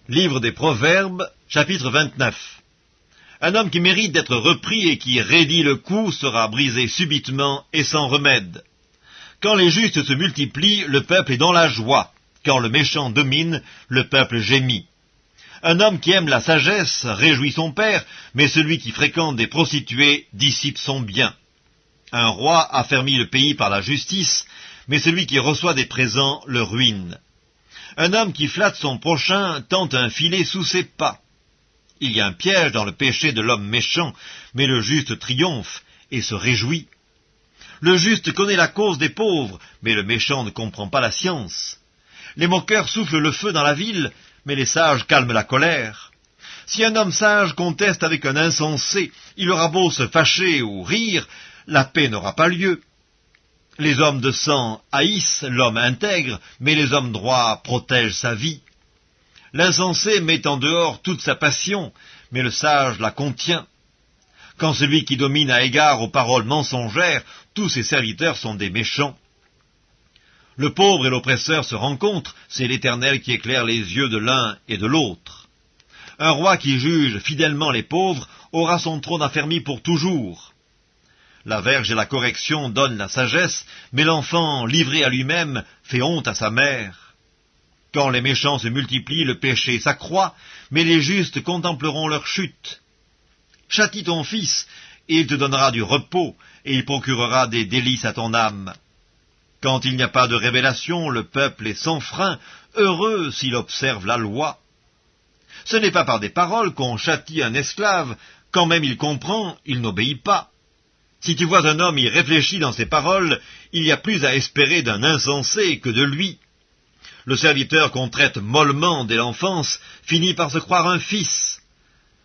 Livre des Proverbes, chapitre 29. Un homme qui mérite d'être repris et qui raidit le cou sera brisé subitement et sans remède. Quand les justes se multiplient, le peuple est dans la joie. Quand le méchant domine, le peuple gémit. Un homme qui aime la sagesse réjouit son père, mais celui qui fréquente des prostituées dissipe son bien. Un roi affermit le pays par la justice, mais celui qui reçoit des présents le ruine. Un homme qui flatte son prochain tente un filet sous ses pas. Il y a un piège dans le péché de l'homme méchant, mais le juste triomphe et se réjouit. Le juste connaît la cause des pauvres, mais le méchant ne comprend pas la science. Les moqueurs soufflent le feu dans la ville, mais les sages calment la colère. Si un homme sage conteste avec un insensé, il aura beau se fâcher ou rire, la paix n'aura pas lieu. Les hommes de sang haïssent l'homme intègre, mais les hommes droits protègent sa vie. L'insensé met en dehors toute sa passion, mais le sage la contient. Quand celui qui domine a égard aux paroles mensongères, tous ses serviteurs sont des méchants. Le pauvre et l'oppresseur se rencontrent, c'est l'Éternel qui éclaire les yeux de l'un et de l'autre. Un roi qui juge fidèlement les pauvres aura son trône affermi pour toujours. La verge et la correction donnent la sagesse, mais l'enfant livré à lui-même fait honte à sa mère. Quand les méchants se multiplient, le péché s'accroît, mais les justes contempleront leur chute. Châtie ton fils, et il te donnera du repos, et il procurera des délices à ton âme. Quand il n'y a pas de révélation, le peuple est sans frein, heureux s'il observe la loi. Ce n'est pas par des paroles qu'on châtie un esclave, quand même il comprend, il n'obéit pas. Si tu vois un homme y réfléchir dans ses paroles, il y a plus à espérer d'un insensé que de lui. Le serviteur qu'on traite mollement dès l'enfance finit par se croire un fils.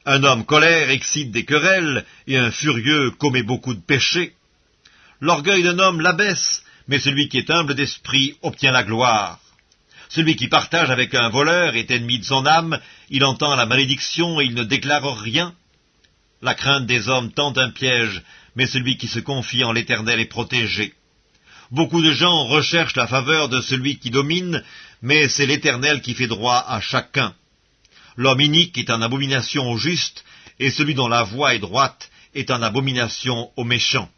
Un homme colère excite des querelles, et un furieux commet beaucoup de péchés. L'orgueil d'un homme l'abaisse, mais celui qui est humble d'esprit obtient la gloire. Celui qui partage avec un voleur est ennemi de son âme, il entend la malédiction et il ne déclare rien. La crainte des hommes tente un piège, mais celui qui se confie en l'Éternel est protégé. Beaucoup de gens recherchent la faveur de celui qui domine, mais c'est l'Éternel qui fait droit à chacun. L'homme inique est en abomination au juste, et celui dont la voie est droite est en abomination aux méchants.